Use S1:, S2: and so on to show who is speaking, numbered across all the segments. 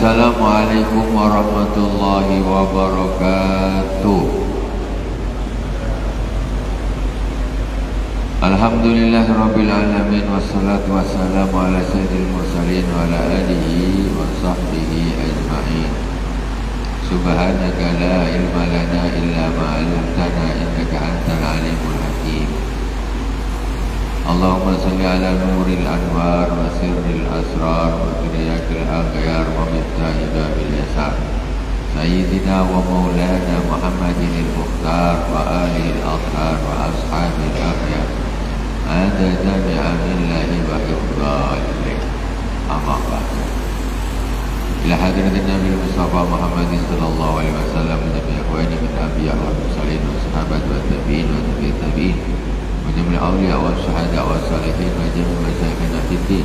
S1: Assalamualaikum warahmatullahi wabarakatuh. Alhamdulillahirabbil alamin wassalatu wassalamu ala sayyidil mursalin wa ala alihi wa sahbihi ajma'in. Subhanaka la ilma lana illa ma 'allamtana innaka antal alimul hakim. Allahumma salli ala nuril anwar wa sirril asrar wa tiriyakil aghyar wa miftahil babil yasar Sayyidina wa maulana Muhammadin al-Mukhtar wa alihi al-athhar wa ashabil akhyar adada bi'amillahi wa hifdhalihi amma ba'du. Ila hadratin Nabi Mustafa Muhammadin sallallahu alaihi wasallam nabi akhwani min anbiya wa mursalin wa sahabat wa tabi'in wa tabi'in Majmul awliya wa syuhada wa salihin wa jami'u masyayikhina fid din.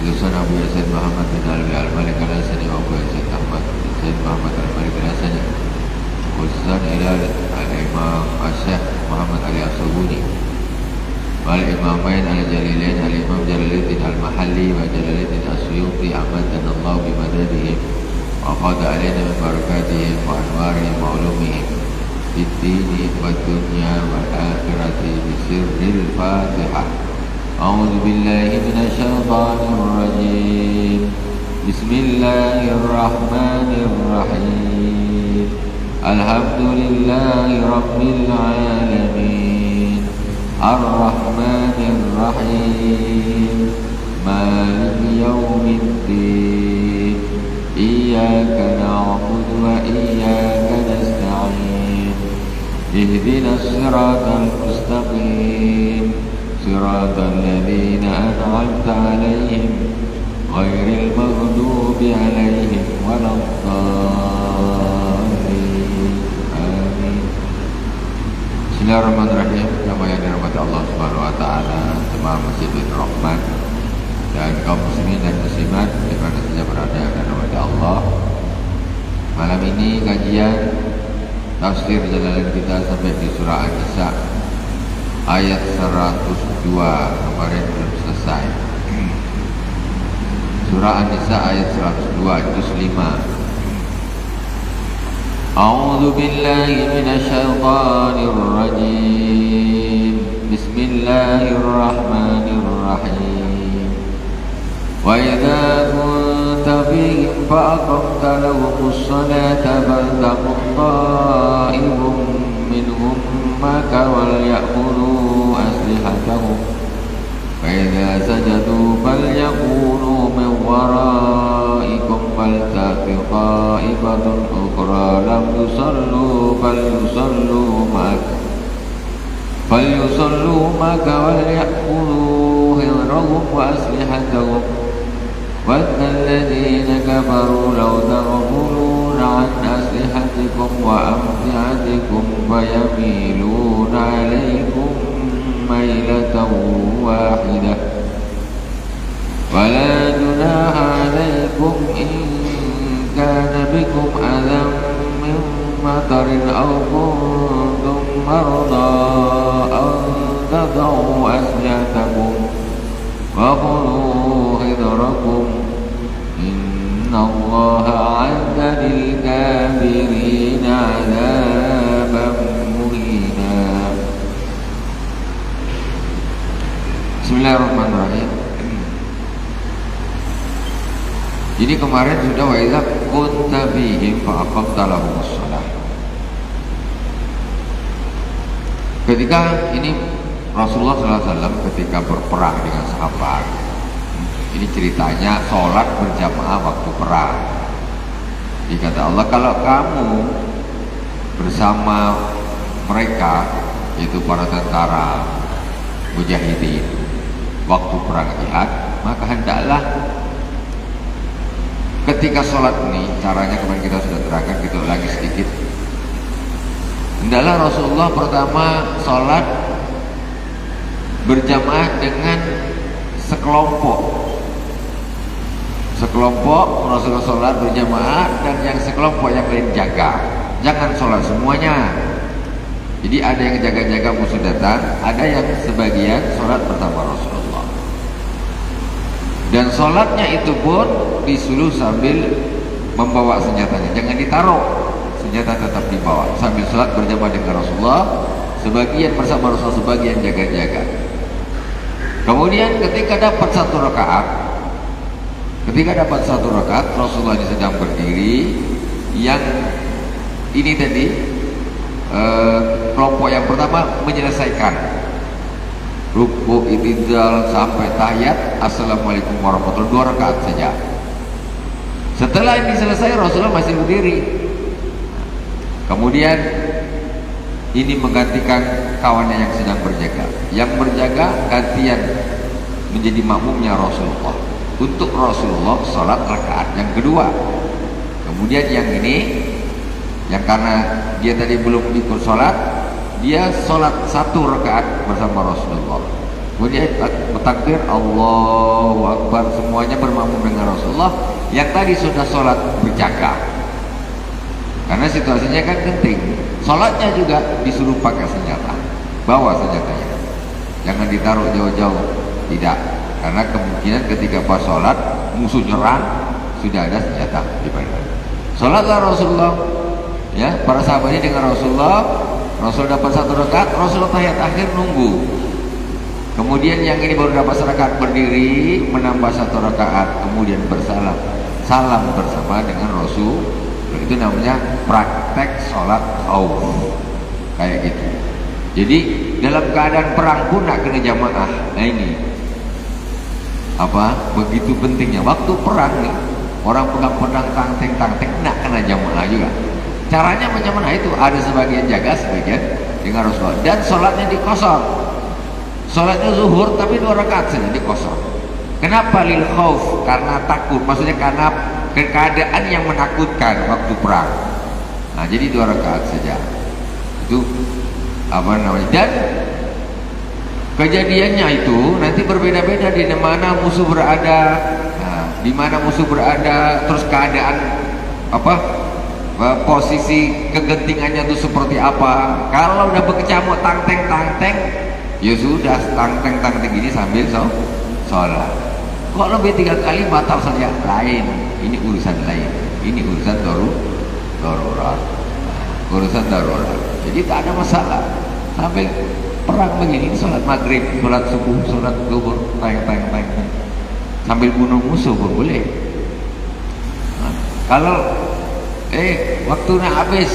S1: Lulusan Abu Yasin Muhammad bin Alwi al-Malik al-Hasani wa Abu Yasin Ahmad bin Sayyid Muhammad al-Malik al-Hasani. Khususan ila al-Imam Asyikh Muhammad Ali As-Subuni wal Imamain al-Jalilain al-Imam Jalaluddin al-Mahalli wa Jalaluddin As-Suyuti amadana Allah bimadadihim wa qada alaina min barakatihim wa anwarihim wa ulumihim Bid-dini wa dunya wal akhirati bisirril Fatihah. A'udzu billahi minasyaitonir rajim. Bismillahirrahmanirrahim. Alhamdulillahi rabbil alamin. Ar-Rahmanir Rahim. Maliki yaumiddin. Iyyaka na'budu wa iyyaka nasta'in. اهدنا الصراط المستقيم صراط الذين أنعمت عليهم غير المغضوب عليهم ولا الضالين آمين. Bismillahirrahmanirrahim. Jamaah yang dirahmati Allah Subhanahu wa taala, jemaah Masjidil Rahman dan kaum muslimin dan muslimat di mana saja berada dan dirahmati Allah. Malam ini kajian tafsir jalanan kita sampai di surah An-Nisa ayat 102, kemarin belum selesai. Surah An-Nisa ayat 102 juz 5. A'udzu billahi minasyaitonir rajim. Bismillahirrahmanirrahim. Wa idza kunta fihim fa aqamta lahumus salata faltaqum ta'ifun minhum ma'aka wal ya'khudhu aslihatahum fa idza sajadu falyakunu min wara'ikum faltaqi ta'ifatun ukhra lam yusallu falyusallu ma'aka wal ya'khudhu hidrahum wa aslihatahum وَإِنَّ الَّذِينَ كَفَرُوا لَوْ تَغْفُلُونَ عَنْ أَسْلِحَتِكُمْ وَأَمْتِعَتِكُمْ فَيَمِيلُونَ عَلَيْكُمْ مَيْلَةً وَاحِدَةً وَلَا جُنَاحَ عَلَيْكُمْ إِنْ كَانَ بِكُمْ أَذًى مِّن مَّطَرٍ أَوْ كُنتُم مَّرْضَىٰ أَن تَضَعُوا أَسْلِحَتَكُمْ وَخُذُوا حِذْرَكُمْ إِنَّ اللَّهَ أَعَدَّ لِلْكَافِرِينَ عَذَابًا مُهِينًا. Bismillahirrahmanirrahim. Jadi kemarin sudah wa idza kunta bihim fa aqamta lahumus shalah. Ketika ini Rasulullah SAW ketika berperang dengan sahabat, ini ceritanya sholat berjamaah waktu perang. Dikata Allah, kalau kamu bersama mereka, yaitu para tentara mujahidin, waktu perang jihad, maka hendaklah ketika sholat ini, caranya kemarin kita sudah terangkan, kita ulangi sedikit. Hendaklah Rasulullah pertama sholat berjamaah dengan sekelompok Rasulullah sholat berjamaah dan yang sekelompok yang lain jaga. Jangan sholat semuanya. Jadi ada yang jaga-jaga musuh datang, ada yang sebagian sholat pertama Rasulullah. Dan sholatnya itu pun disuruh sambil membawa senjatanya, jangan ditaruh, senjata tetap dibawa sambil sholat berjamaah dengan Rasulullah, sebagian bersama Rasulullah, sebagian jaga-jaga. Kemudian ketika dapat satu rakaat, Rasulullah sedang berdiri. Yang ini tadi kelompok yang pertama menyelesaikan ruku, i'tidal sampai tahiyat, assalamualaikum warahmatullahi wabarakatuh, 2 rakaat saja. Setelah ini selesai, Rasulullah masih berdiri. Kemudian ini menggantikan kawannya yang sedang berjaga. Yang berjaga gantian menjadi makmumnya Rasulullah. Untuk Rasulullah sholat rakaat yang kedua. Kemudian yang ini, yang karena dia tadi belum ikut sholat, dia sholat 1 rakaat bersama Rasulullah. Kemudian bertakbir Allahu Akbar, semuanya bermakmum dengan Rasulullah. Yang tadi sudah sholat berjaga, karena situasinya kan genting. Sholatnya juga disuruh pakai senjata, bawa senjatanya, jangan ditaruh jauh-jauh, tidak, karena kemungkinan ketika pas sholat musuh nyerang, sudah ada senjata di badan. Sholatlah Rasulullah, ya, para sahabatnya dengan Rasulullah. Rasul dapat 1 rakaat, Rasulullah tahiyat akhir nunggu. Kemudian yang ini baru dapat 1 rakaat, berdiri menambah 1 rakaat, kemudian salam bersama dengan Rasul. Itu namanya praktek sholat khauf, kayak gitu. Jadi dalam keadaan perang pun nak kena jamaah. Nah ini begitu pentingnya waktu perang nih, orang pegang pedang tangteng nak kena jamaah juga. Caranya macam mana itu? Ada sebagian jaga, sebagian dengan Rasulullah. Dan sholatnya dikosor. Sholatnya zuhur tapi 2 rakaat saja dikosor. Kenapa? Lil khauf, karena takut. Maksudnya karena keadaan yang menakutkan waktu perang. Nah, jadi 2 rakaat saja. Itu Dan kejadiannya itu nanti berbeda-beda di mana musuh berada. Nah, di mana musuh berada, terus keadaan posisi kegentingannya itu seperti apa. Kalau udah berkecamuk tangteng, ya sudah, tangteng ini sambil sholat. Kok lebih 3 kali batal saja, lain. Ini urusan lain. Ini urusan darurat. Urusan darurat. Jadi tak ada masalah. Sampai perang begini, sholat maghrib, sholat subuh, sholat zuhur, tang. Sambil bunuh musuh pun boleh. Nah, kalau waktunya habis,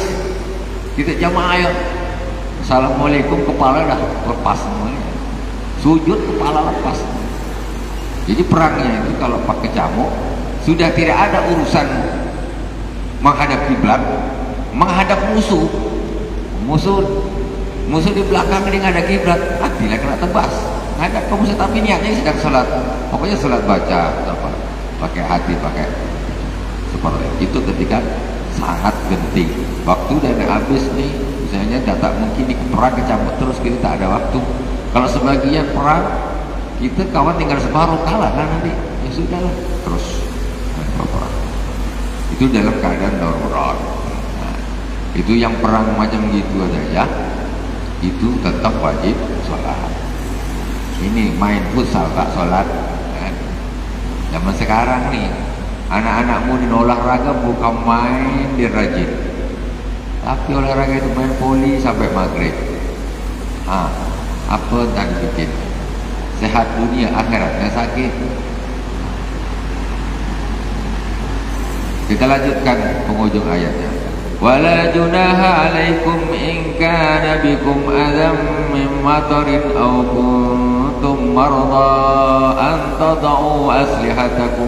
S1: kita jamaah ayo. Assalamualaikum, kepala dah lepas semuanya. Sujud kepala lepas. Jadi perangnya itu kalau pakai camuk, sudah tidak ada urusan menghadap kiblat, menghadap musuh. Musuh di belakang dia nggak ada kiblat, tidak kena tebas. Ngadap ke musuh tapi niatnya sedang sholat. Pokoknya sholat baca, pakai hati, pakai seperti itu. Ketika sangat genting, waktu udah habis nih, misalnya tak mungkin di perang kecamuk terus, kita tak ada waktu. Kalau sebagian perang kita kawan tinggal separuh, kalah kan nanti, ya sudahlah terus perang. Itu dalam keadaan darurat. Nah, itu yang perang macam gitu aja ya, itu tetap wajib sholat. Ini main futsal tak sholat kan? Zaman sekarang nih anak-anakmu di olahraga bukan main dirajin, tapi olahraga itu main voli sampai maghrib. Apa tak bikin sehat dunia akhiratnya sakit. Kita lanjutkan penghujung ayatnya. Wala junaha alaikum in kana bikum adam min matarin aw kuntum marda an tad'u aslihatakum.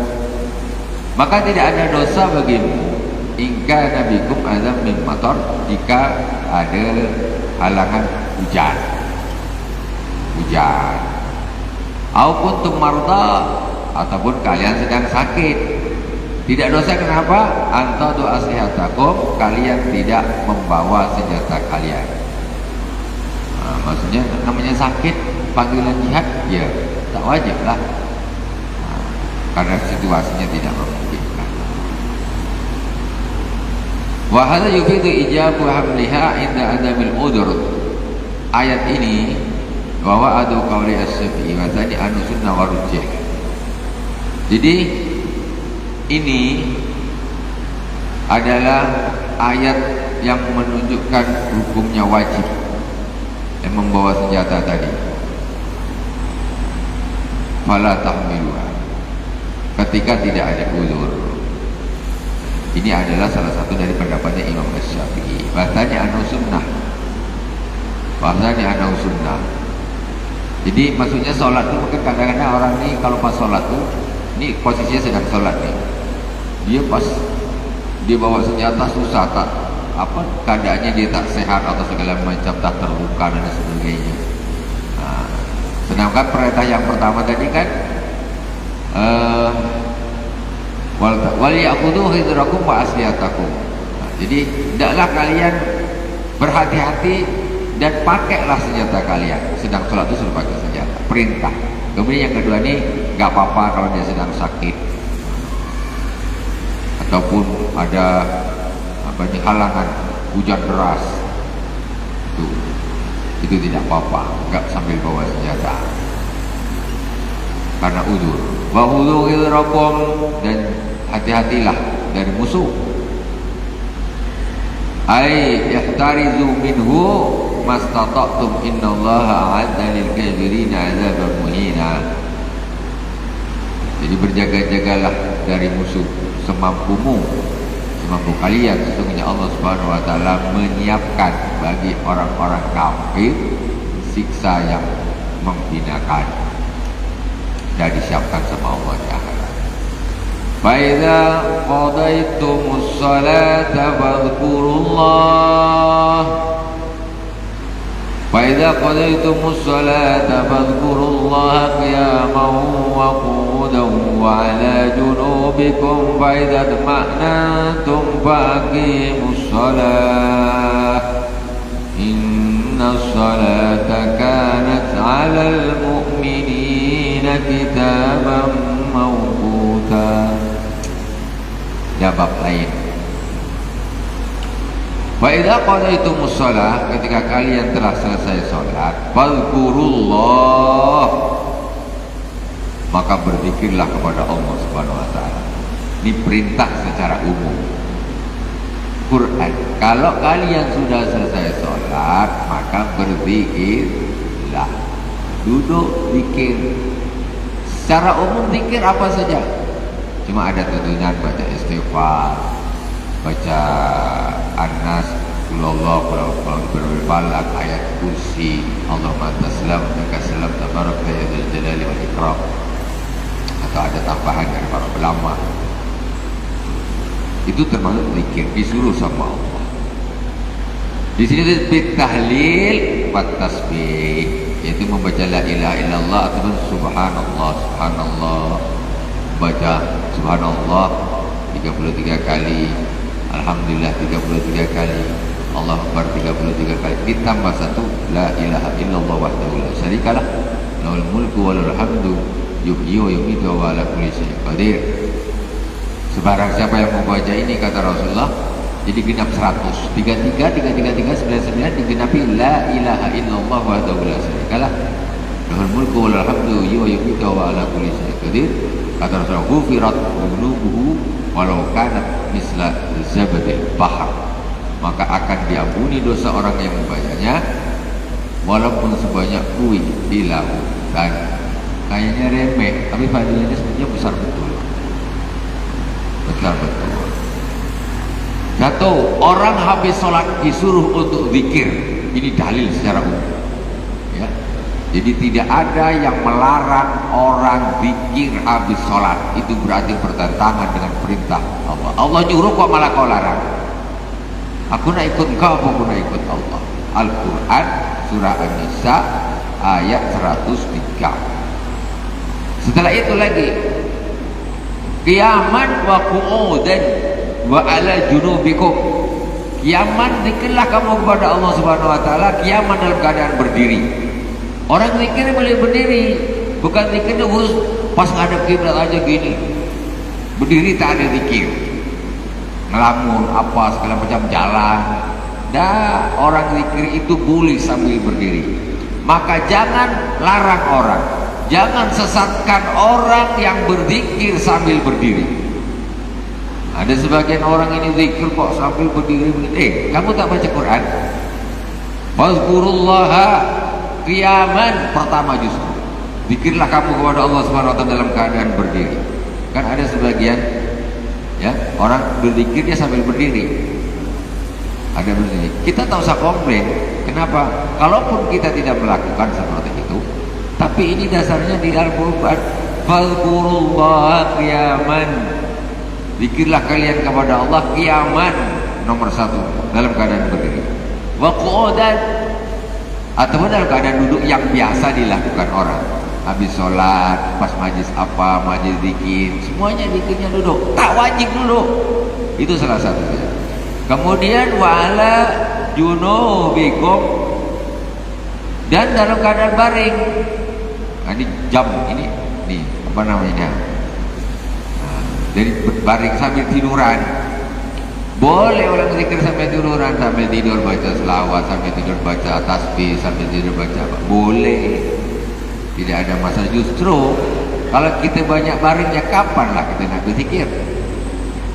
S1: Maka tidak ada dosa bagimu in kana bikum adam min matar, jika ada halangan hujan. Aw kuntum marda, ataupun kalian sedang sakit. Tidak dosa, kenapa? Antadu aslihatakum, kalian tidak membawa senjata kalian. Nah, maksudnya namanya sakit, panggilan jihad, ya tak wajib lah. Nah, karena situasinya tidak memungkinkan. Wa hadza yufidu ijabu hamliha inda adamil udur. Ayat ini bahwa adu qauli as-Syafi'i wa tadi anu sunnah wa rujih. Jadi ini adalah ayat yang menunjukkan hukumnya wajib yang membawa senjata tadi. Fala tahmiluha, ketika tidak ada uzur. Ini adalah salah satu dari pendapatnya Imam Syafi'i. Bahasanya anu sunnah. Jadi maksudnya sholat itu mungkin kadang-kadang orang ini kalau pas sholat tuh, ini posisinya sedang sholat nih, dia pas dia bawa senjata susah, tak apa keadaannya, dia tak sehat atau segala macam, tak terluka dan sebagainya. Nah, sedangkan perintah yang pertama tadi kan wal ya'khudhu hidrakum wa asliyatakum. Nah, jadi hendaklah kalian berhati-hati dan pakailah senjata kalian. Sedang sholat itu suruh pakai senjata, perintah. Kemudian yang kedua ini nggak apa-apa kalau dia sedang sakit ataupun ada halangan hujan deras, itu tidak apa-apa, nggak sambil bawa senjata karena udzur. Wa khudhu hidrakum, dan hati-hatilah dari musuh. Ai yahtarizu minhu mastata'tum innallaha a'adda lil kafirina 'adzaban muhina. Jadi berjaga-jagalah dari musuh semampu kalian. Sesungguhnya Allah Subhanahu wa taala menyiapkan bagi orang-orang kafir siksa yang menghinakan. Dan disiapkan sama Allah Taala. فَإِذَا قَضَيْتُمُ الصَّلَاةَ فَاذْكُرُوا اللَّهَ فَإِذَا قَضَيْتُمُ الصَّلَاةَ فَاذْكُرُوا اللَّهَ قِيَامًا وَقُعُودًا وَعَلَى جُنُوبِكُمْ فَإِذَا اطْمَأْنَنْتُمْ فَأَقِيمُوا الصَّلَاةَ إِنَّ الصَّلَاةَ كَانَتْ عَلَى الْمُؤْمِنِينَ كِتَابًا مَوْقُوتًا. Bab lain. Wa idza qadaytumus shalah, ketika kalian telah selesai salat, fadhkurullah, maka berzikirlah kepada Allah Subhanahu wa taala. Ini perintah secara umum. Quran. Kalau kalian sudah selesai salat, maka berzikirlah. Duduk zikir. Secara umum zikir apa saja. Cuma ada tuntunan baca istighfar, baca An-Nas, Qulullah, Falaq, ayat kursi, Allahumma taslam, salam, tabarak ya dzal jalali wal ikram. Atau ada tambahan dari para ulama. Itu termasuk zikir, disuruh sama Allah. Di sini disebut tahlil wa tasbih, yaitu membaca la ilaha illallah atau subhanallah, subhanallah. Baca subhanallah 33 kali, alhamdulillah 33 kali, Allah Akbar 33 kali, ditambah satu la ilaha illallah wahdahu la syarikalah lahul mulku wa lahul hamdu yuhyi wa yumiitu wa ala kulli syai'in qadir. Sebarang siapa yang membaca ini, kata Rasulullah, jadi genap 100. 99 digenapi la ilaha illallah wahdahu la syarikalah lahul mulku wa lahul hamdu yuhyi wa yumiitu wa ala kulli syai'in qadir. Kata Rasulullah, "Ghufirat dhunubuhu walau kanat misla zabadil bahr." Maka akan diampuni dosa orang yang membacanya walaupun sebanyak buih di lautan. Kayaknya remeh, tapi fadilahnya sebenarnya besar betul. Besar betul. Satu, orang habis sholat disuruh untuk zikir. Ini dalil secara umum. Ya. Jadi tidak ada yang melarang orang zikir habis sholat. Itu berarti bertentangan dengan perintah Allah. Allah nyuruh kok malah kau larang. Aku nak ikut kau, aku nak ikut Allah. Al-Quran surah An-Nisa ayat 103. Setelah itu lagi, qiyaman wa qu'udan wa ala junubikum. Qiyaman zikirlah kamu kepada Allah Subhanahu wa taala, qiyaman dalam keadaan berdiri. Orang zikir boleh berdiri, bukan zikirnya khusus pas ngadep kiblat aja gini. Berdiri tak ada zikir. Ngelamun apa segala macam jalan. Dah, orang zikir itu boleh sambil berdiri. Maka jangan larang orang. Jangan sesatkan orang yang berzikir sambil berdiri. Ada sebagian orang ini zikir kok sambil berdiri. Kamu tak baca Quran? Fazkurullaha qiyaman pertama justru. Zikirlah kamu kepada Allah Subhanahu wa taala dalam keadaan berdiri. Kan ada sebagian ya, orang berzikir dia sambil berdiri. Ada berdiri. Kita tak usah komplain. Kenapa? Kalaupun kita tidak melakukan seperti itu, tapi ini dasarnya di Al-Qur'an. Fazkurullaha qiyaman. Zikirlah kalian kepada Allah qiyaman, nomor 1 dalam keadaan berdiri. Wa qu'udan, ataupun dalam keadaan duduk yang biasa dilakukan orang. Habis sholat, pas majlis apa, majlis zikir, semuanya zikirnya duduk. Tak wajib duduk. Itu salah satunya. Kemudian wa'ala junubikum, dan dalam keadaan baring. Nah, ini jam ini apa namanya? Jadi baring sambil tiduran. Boleh orang zikir sambil tiduran, sambil tidur baca selawat, sambil tidur baca tasbih, sambil tidur baca apa? Boleh. Tidak ada masalah. Justru kalau kita banyak baringnya, kapan lah kita nak berzikir?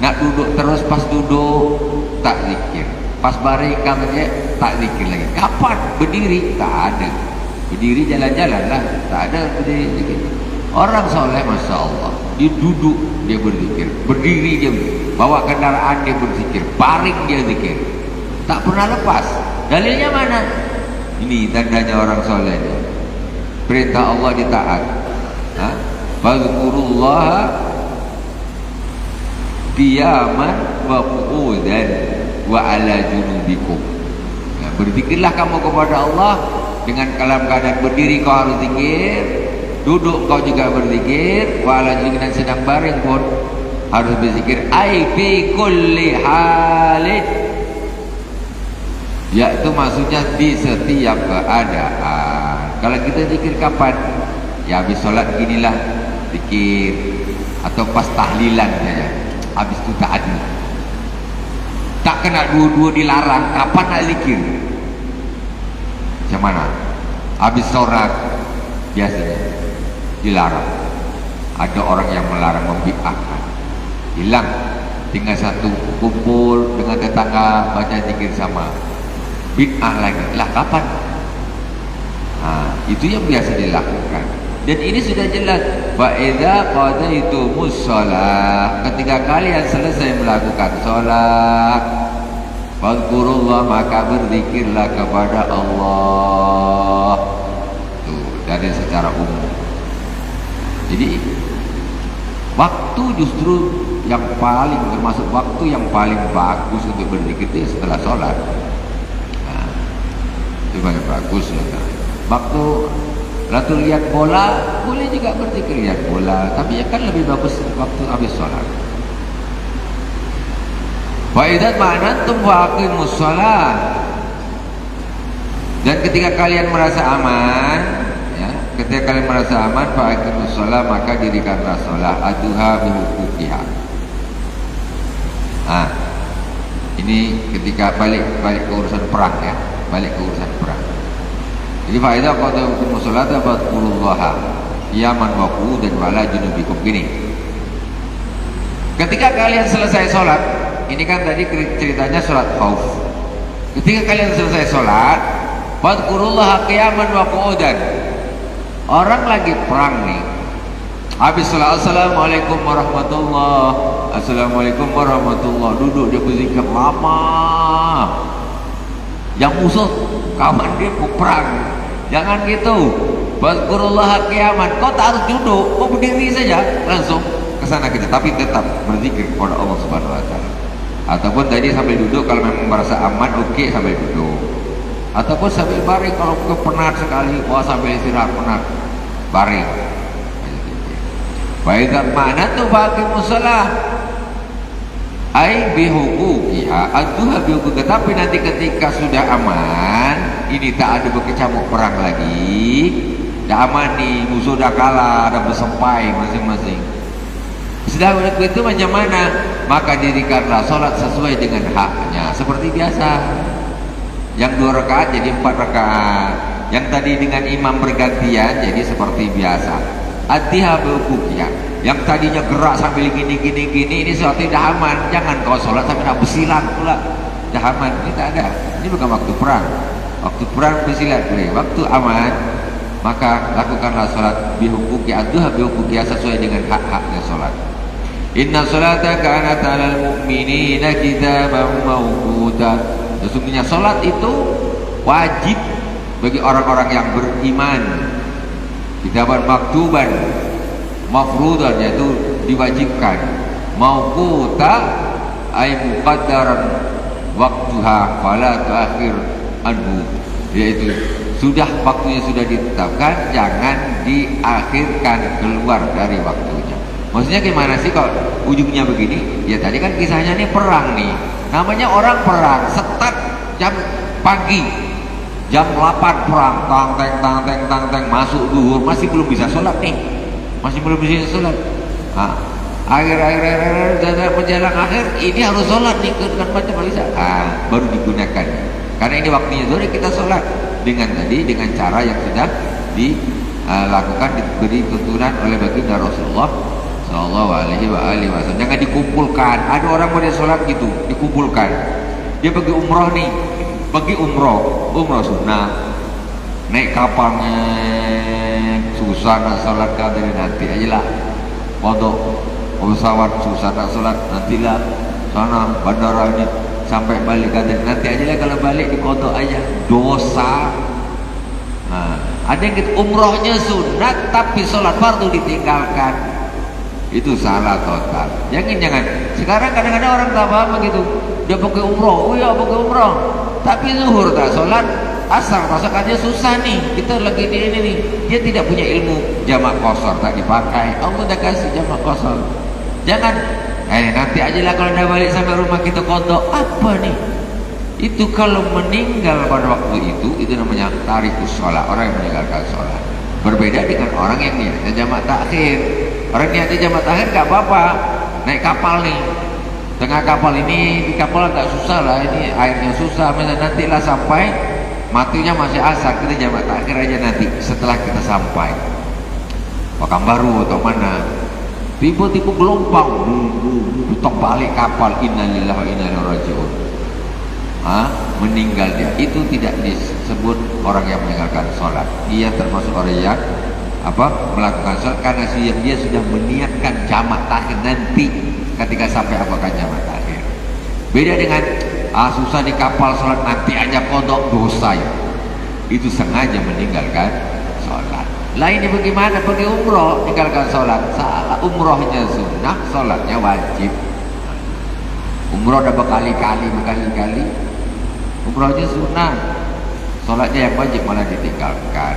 S1: Nak duduk terus, pas duduk tak zikir, pas baring katanya tak zikir lagi. Kapan? Berdiri tak ada. Berdiri jalan-jalan lah, tak ada berdiri zikir. Orang soleh masya Allah, dia duduk dia berzikir, berdiri dia bawa kendaraan dia berzikir, baring dia zikir, tak pernah lepas. Dalilnya mana? Ini tandanya orang soleh ini. Perintah Allah ditaat. Fazkurullaha qiyaman wa qu'udan wa ala junubikum. Berzikirlah kamu kepada Allah dengan dalam keadaan berdiri kau harus zikir, duduk kau juga berzikir, wa ala junubik, dan sedang baring pun harus berzikir. Ai fi kulli halin, yaitu maksudnya di setiap keadaan. Kalau kita zikir kapan? Ya habis sholat ginilah zikir, atau pas tahlilan saja. Habis itu tak ada. Tak kena dua-dua dilarang. Kapan nak zikir? Macam mana? Habis sholat biasanya dilarang. Ada orang yang melarang, membid'ahkan. Hilang, tinggal satu kumpul dengan tetangga baca zikir sama. Bid'ah lagi. Lah kapan? Itu yang biasa dilakukan. Dan ini sudah jelas. Fa idza qadaitumus shalah, ketika kalian selesai melakukan salat, fadzkurullah, maka berzikirlah kepada Allah. Tuh, dari secara umum. Jadi waktu justru yang paling, termasuk waktu yang paling bagus untuk berzikir itu setelah sholat. Itu paling bagus ya. Waktu lalu lihat bola, boleh juga berzikir lihat bola, tapi akan lebih bagus waktu habis sholat. Fa idza ma'anantum wa aqimus shalah, dan ketika kalian merasa aman, ya, ketika kalian merasa aman, fa aqimus shalah, maka dirikanlah sholat, aduha bihuquqiha. Ini ketika balik ke urusan perang ya, balik ke urusan perang. Jadi faedah qadaitumus sholata fadhkurullaha qiyaman wa qu'udan wa ala junubikum. Gini, ketika kalian selesai sholat, ini kan tadi ceritanya sholat khauf. Ketika kalian selesai sholat, fadhkurullaha qiyaman wa qu'udan. Orang lagi perang nih, habis sholat assalamualaikum warahmatullah, assalamualaikum warahmatullah, duduk dia berzikir lama. Yang musuh kawan dia mau perang. Jangan gitu. Fadzkurullaha qiyaman. Kau tak harus duduk, kau berdiri saja, langsung ke sana kita, tapi tetap berzikir kepada Allah Subhanahu wa taala. Ataupun tadi sambil duduk kalau memang merasa aman, oke, sambil duduk. Ataupun sambil baring kalau penat sekali, wah sambil istirahat penat, baring. Wa idza ma'anatu faqimus shalah ai bihuquqiha, aduha bihuquqiha. Tapi nanti ketika sudah aman, ini tak ada berkecamuk perang lagi, dah aman nih, musuh dah kalah, dah bersempai masing-masing. Sudah begitu macam mana? Maka dirikanlah sholat sesuai dengan haknya, seperti biasa. Yang 2 rakaat jadi 4 rakaat, Yang tadi dengan imam bergantian jadi seperti biasa. Ad-diha bil-kuqiyah. Yang tadinya gerak sambil gini ini suatu dah aman. Jangan kau sholat sambil nak bersilat pula. Dah aman, ini tak ada. Ini bukan waktu perang. Waktu perang bersilat boleh. Waktu aman, maka lakukanlah sholat bihuquqi ad-duha bihuquqi sesuai dengan hak-haknya sholat. Inna sholata kanat 'alal mu'minina kitaban mawquta. Sesungguhnya sholat itu wajib bagi orang-orang yang beriman. Kitaban maktuban, mafrudan, yaitu diwajibkan. Mawquta ay muqaddaran waktuha fala tuakhir anhu, yaitu sudah waktunya sudah ditetapkan, jangan diakhirkan keluar dari waktunya. Maksudnya gimana sih kalau ujungnya begini? Ya tadi kan kisahnya nih perang nih. Namanya orang perang, start jam pagi, jam 8 perang, tang masuk zuhur, masih belum bisa sholat nih, masih belum bisa sholat. Nah, akhir menjelang akhir ini harus sholat nih, kan baca bisa. Baru digunakan. Karena ini waktunya zuhur, kita sholat dengan cara yang sudah dilakukan, diberi tuntunan oleh baginda Rasulullah Sallallahu Alaihi Wasallam. Jangan dikumpulkan. Ada orang pada sholat gitu, dikumpulkan. Dia pergi umroh nih, pergi umroh sunnah, naik kapalnya susah nak sholat dari nanti aja lah. Kodok pesawat susah nak sholat nantilah, sana bandara ini sampai balik nanti aja lah, kalau balik di kodok aja dosa. Ada yang gitu, umrohnya sunat tapi sholat fardu ditinggalkan, itu salah total. Jangan. Sekarang kadang-kadang orang tak paham begitu. Dia pakai umroh, pakai umroh, tapi zuhur tak sholat, asar masakannya susah nih. Kita lagi di ini nih, dia tidak punya ilmu jamak qashar, tak dipakai. Allah dah kasih jamak qashar. Jangan, nanti aja lah kalau dah balik sampai rumah kita kodok. Apa nih? Itu kalau meninggal pada waktu itu namanya tarikus sholat, orang yang meninggalkan sholat. Berbeda dengan orang yang niatnya jamak takhir. Orang niatnya jamak takhir gak apa-apa, naik kapal nih, tengah kapal ini, di kapal agak susah lah, ini airnya susah, misalnya nantilah sampai matinya masih asar, kita jamak takhir aja nanti setelah kita sampai Pekanbaru atau mana, tiba-tiba gelombang butok balik kapal, innalillahi wa inna ilaihi raji'un. Meninggal dia, itu tidak disebut orang yang meninggalkan sholat. Dia termasuk orang yang melakukan sholat karena dia sudah meniatkan jamak takhir nanti ketika sampai apakah jamak takhir. Beda dengan susah di kapal sholat nanti aja kodok, dosa ya. Itu sengaja meninggalkan sholat. Lainnya bagaimana? Pergi umroh tinggalkan sholat, salah. Umrohnya sunnah, sholatnya wajib. Umroh udah berkali-kali. Umrohnya sunnah, sholatnya yang wajib malah ditinggalkan.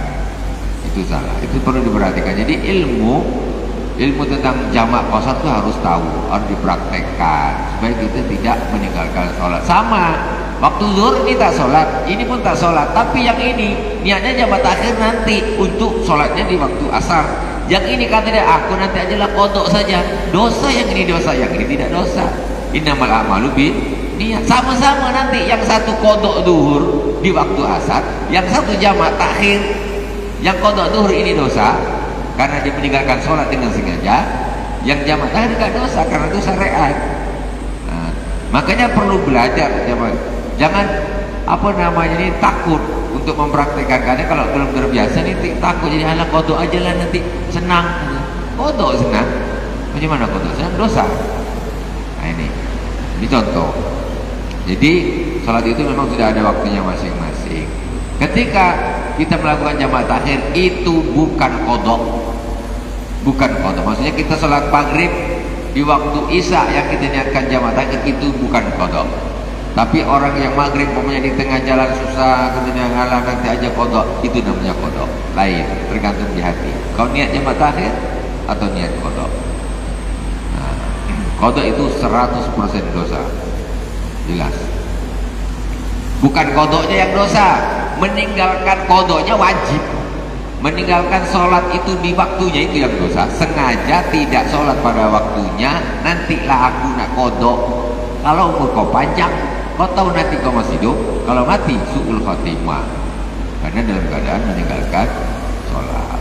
S1: Itu salah, itu perlu diperhatikan. Jadi ilmu tentang jamak qashar itu harus tahu, harus dipraktekkan supaya kita tidak meninggalkan sholat. Sama waktu zuhur kita sholat, ini pun tak sholat, tapi yang ini niatnya jamak takhir nanti untuk sholatnya di waktu asar. Yang ini kata dia, aku nanti aja lah kodok saja, dosa. Yang ini dosa, yang ini tidak dosa. Innamal a'malu niat. Sama-sama nanti, yang satu kodok zuhur di waktu asar, yang satu jamak takhir. Yang kodok zuhur ini dosa karena dia meninggalkan sholat dengan sengaja. Yang jamak takhir tidak dosa karena itu syariat. Makanya perlu belajar. Jangan ini takut untuk mempraktekkan. Karena kalau belum terbiasa nih takut, jadi alah kodok aja lah nanti senang. Kodok senang, bagaimana kodok senang? Dosa. Ini contoh. Jadi sholat itu memang sudah ada waktunya masing-masing. Ketika kita melakukan jamak takhir itu bukan kodok, maksudnya kita sholat maghrib di waktu isya yang kita niatkan jamak takhir itu bukan kodok. Tapi orang yang maghrib pokoknya di tengah jalan susah, kemudian ngalah nanti aja kodok, itu namanya kodok. Lain, tergantung di hati. Kau niat jamak takhir atau niat kodok. Kodok itu 100% dosa, jelas. Bukan kodoknya yang dosa, meninggalkan kodoknya wajib. Meninggalkan sholat itu di waktunya itu yang dosa. Sengaja tidak sholat pada waktunya, nantilah aku nak kodok. Kalau umur kau panjang, kau tahu nanti kau masih hidup. Kalau mati, su'ul khatimah. karena dalam keadaan meninggalkan sholat.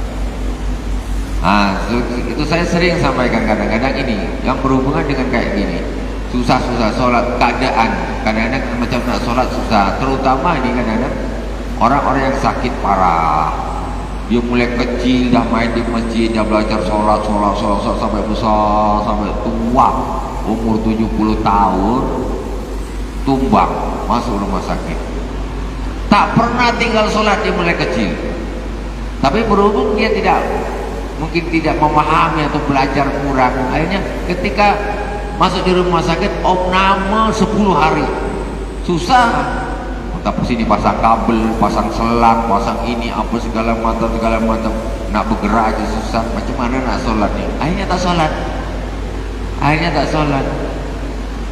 S1: Itu saya sering sampaikan kadang-kadang ini yang berhubungan dengan kayak gini, susah-susah sholat, kadang-kadang macam nak sholat susah, terutama ini kadang-kadang orang-orang yang sakit parah. Dia mulai kecil dah main di masjid, dah belajar sholat sampai besar, sampai tua, umur 70 tahun, tumbang masuk rumah sakit. Tak pernah tinggal sholat, dia mulai kecil. Tapi berhubung dia mungkin tidak memahami atau belajar kurang, akhirnya ketika masuk di rumah sakit opname 10 hari, susah. Tapi sini pasang kabel, pasang selang, pasang ini apa segala macam, nak bergerak aja susah. Macam mana nak sholat ni? Akhirnya tak sholat.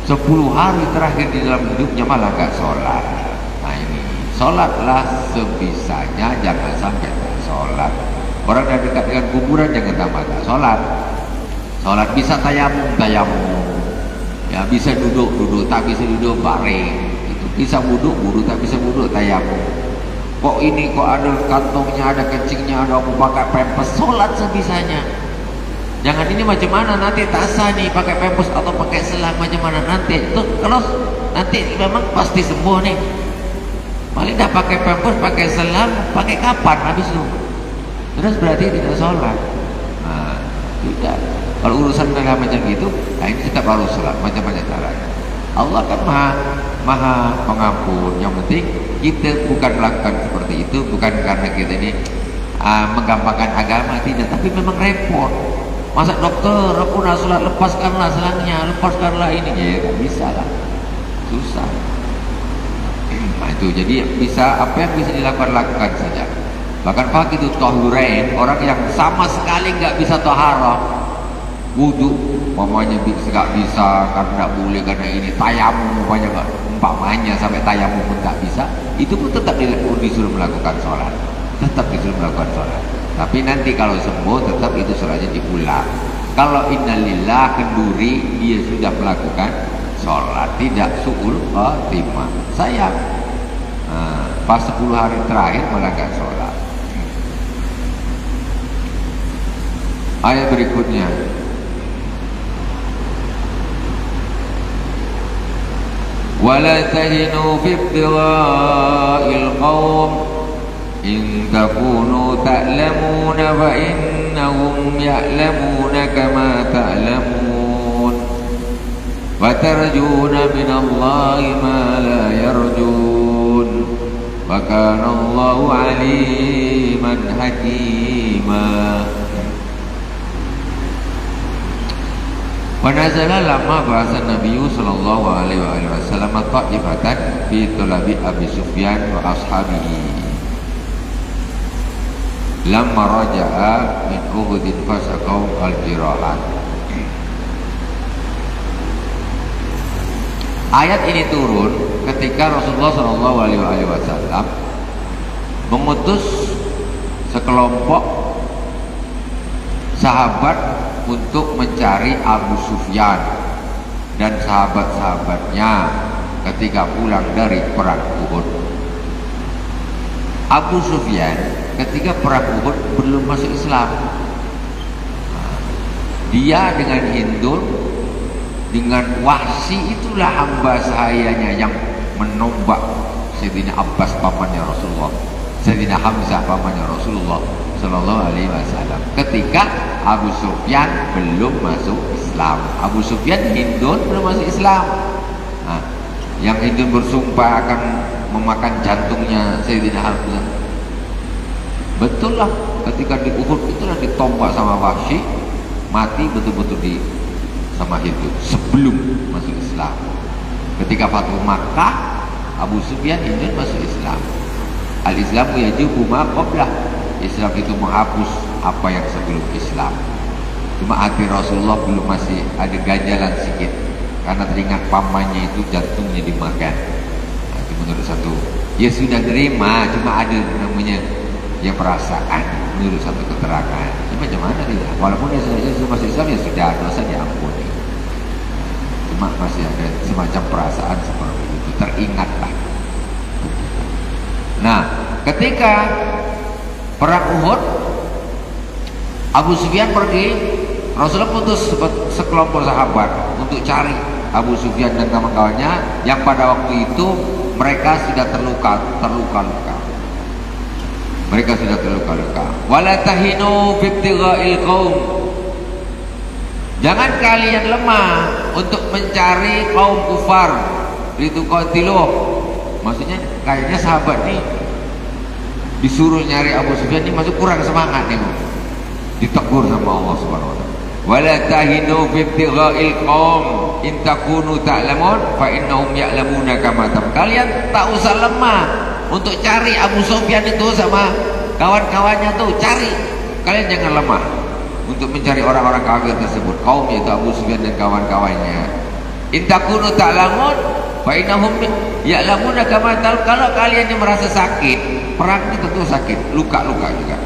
S1: 10 hari terakhir di dalam hidupnya malah tak sholat. Nah ini, sholatlah sebisanya, jangan sampai tak sholat. Orang yang dekat dengan kuburan jangan tambah tak sholat. Sholat bisa tayamum, ya bisa duduk, tak bisa duduk baring. Bisa wuduk, tak bisa wuduk, tayamum. Kok ada kantongnya, ada kencingnya, ada aku pakai pempes, sholat sebisanya. Jangan ini macam mana nanti tak sah nih pakai pempes atau pakai selang, macam mana nanti itu kalau nanti memang pasti sembuh nih. Paling dah pakai pempes, pakai selang, pakai kapan habis itu? Terus berarti tidak sholat. Nah, tidak. Kalau urusan macam gitu, nah ini tetap harus sholat macam-macam caranya. Allah kan maha pengampun. Yang penting kita bukan melakukan seperti itu bukan karena kita ini menggampangkan agama, tidak, tapi memang repot. Masa dokter, aku nak sholat, lepaskanlah selangnya, lepaskanlah ini, ya tak bisa lah, susah. Nah itu, jadi apa yang bisa lakukan saja. Bahkan pagi itu tahurain, orang yang sama sekali nggak bisa taharah, wudhu umpamanya nggak bisa karena nggak boleh, karena ini tayamum umpamanya sampai tayamum pun nggak bisa, itu pun tetap disuruh melakukan sholat, tapi nanti kalau sembuh tetap itu sholatnya diulang. Kalau innalillah kenduri dia sudah melakukan sholat, tidak su'ul khatimah, sayang. Pas 10 hari terakhir malah nggak sholat. Ayat berikutnya, ولا تهنوا في ابتغاء القوم إن تكونوا تعلمون فإنهم يعلمون كما تعلمون وترجون من الله ما لا يرجون وكان الله عليما حكيما. Wanazala lama bahasa Nabi sallallahu alaihi wasallam ta'ifatan fi tulabi Abi Sufyan wa ashabihi lamma raja'a min Uhudin fasaqaw al-jirahat. Ayat ini turun ketika Rasulullah sallallahu alaihi wasallam mengutus sekelompok sahabat untuk mencari Abu Sufyan dan sahabat-sahabatnya ketika pulang dari perang Uhud. Abu Sufyan ketika perang Uhud belum masuk Islam. Dia dengan Hindun, dengan Wahsy, itulah hamba sahayanya yang menombak Sayyidina Abbas pamannya Rasulullah, Sayyidina Hamzah pamannya Rasulullah sallallahu alaihi wasallam ketika Abu Sufyan belum masuk Islam. Abu Sufyan Hindun belum masuk Islam. Yang Hindun bersumpah akan memakan jantungnya Sayyidina Hamzah. Betul lah, ketika di Uhud itulah ditombak sama Wahsy, mati betul-betul sama Hindun sebelum masuk Islam. Ketika Fathu Makkah, Abu Sufyan Hindun masuk Islam. Al-Islamu yajibu ma qablah. Islam itu menghapus apa yang sebelum Islam. Cuma hati Rasulullah belum, masih ada ganjalan sedikit karena teringat pamannya itu jantungnya dimakan. Nah, itu menurut satu, ya sudah terima, cuma ada namanya ya perasaan menurut satu keterangan. Cuma macam mana dia? Walaupun dia sudah masuk Islam, ya sudah dosa diampuni. Cuma masih ada semacam perasaan seperti itu, teringatlah. Nah, ketika perang Uhud, Abu Sufyan pergi, Rasulullah putus sekelompok sahabat untuk cari Abu Sufyan dan kawan-kawannya yang pada waktu itu mereka sudah terluka. Mereka sudah terluka. Wala tahinu fi ibtigha'il qaum. Jangan kalian lemah untuk mencari kaum kufar. Itu qatiluh. Maksudnya kayaknya sahabat nih disuruh nyari Abu Sufyan ini masuk kurang semangat nih. Ditegur sama Allah Subhanahu wa taala. Wala tahinu fi ibtigha'il qaum in takunu ta'lamun fa innahum ya'lamuna kama ta'lamun. Kalian tak usah lemah untuk cari Abu Sufyan itu sama kawan-kawannya tuh, cari. Kalian jangan lemah untuk mencari orang-orang kafir tersebut, kaum yaitu Abu Sufyan dan kawan-kawannya. In takunu ta'lamun fa innahum ya'lamuna kama ta'lamun. Kalau kalian yang merasa sakit, perang itu tentu sakit, luka-luka juga.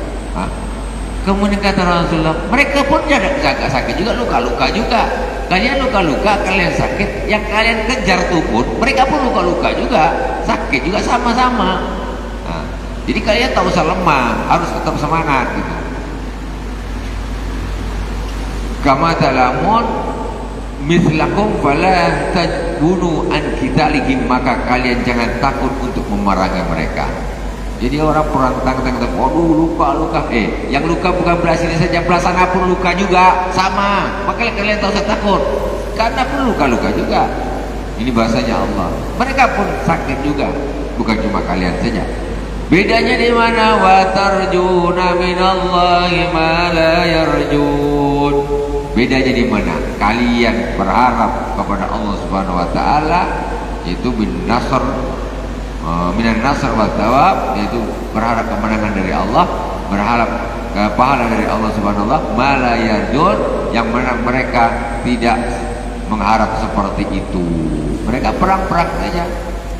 S1: Kemudian kata Rasulullah, mereka pun agak sakit juga, luka-luka juga. Kalian luka-luka, kalian sakit, yang kalian kejar tuh pun mereka pun luka-luka juga, sakit juga, sama-sama. Jadi kalian tak usah lemah, harus tetap semangat gitu. Kama ta'lamun mislakum fala tajbunu an qitalihim, maka kalian jangan takut untuk memerangi mereka. Jadi orang perang tang-tang, waduh luka-luka. Yang luka bukan belah sini saja, belah sana pun luka juga, sama. Makanya kalian tak usah takut, karena pun luka-luka juga. Ini bahasanya Allah. Mereka pun sakit juga, bukan cuma kalian saja. Bedanya di mana? Wa tarjuna minallahi ma la yarjun. Bedanya di mana? Kalian berharap kepada Allah Subhanahu wa taala, yaitu bin nasr, minan nasr wa thawab, yaitu berharap kemenangan dari Allah, berharap pahala dari Allah Subhanahu wa taala. Ma la yarjun, yang mana mereka tidak mengharap seperti itu. Mereka perang-perang saja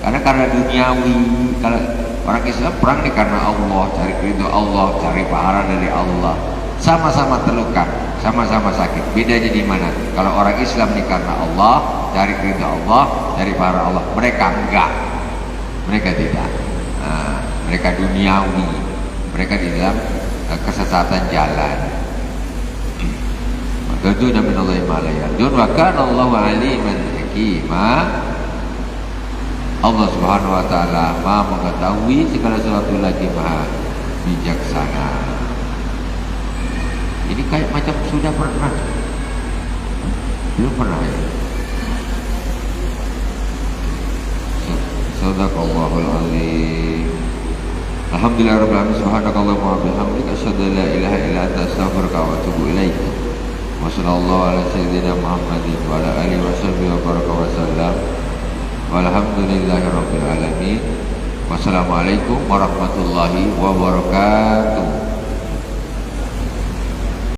S1: karena duniawi. Kalau orang Islam perang ini karena Allah, cari ridho Allah, cari pahala dari Allah. Sama-sama terluka, sama-sama sakit. Bedanya di mana? Kalau orang Islam ini karena Allah, cari ridho Allah, cari pahala Allah. Mereka enggak, mereka tidak. Mereka duniawi, mereka di dalam kesesatan jalan. Maka minallahi ma la yarjun wa kana Allahu aliman hakima. Allah Subhanahu wa taala Maha mengetahui segala sesuatu, lagi Maha bijaksana. Ini kayak macam sudah pernah. Belum pernah ya. Sadaqallahul azim. Alhamdulillahirabbil alamin. Subhanakallahumma wa bihamdika asyhadu an la ilaha illa anta astaghfiruka wa atubu ilaik. Wa sallallahu ala sayyidina Muhammadin wa ala alihi wa sahbihi wa baraka wa sallam. Walhamdulillahirabbil alamin. Wassalamualaikum warahmatullahi wabarakatuh.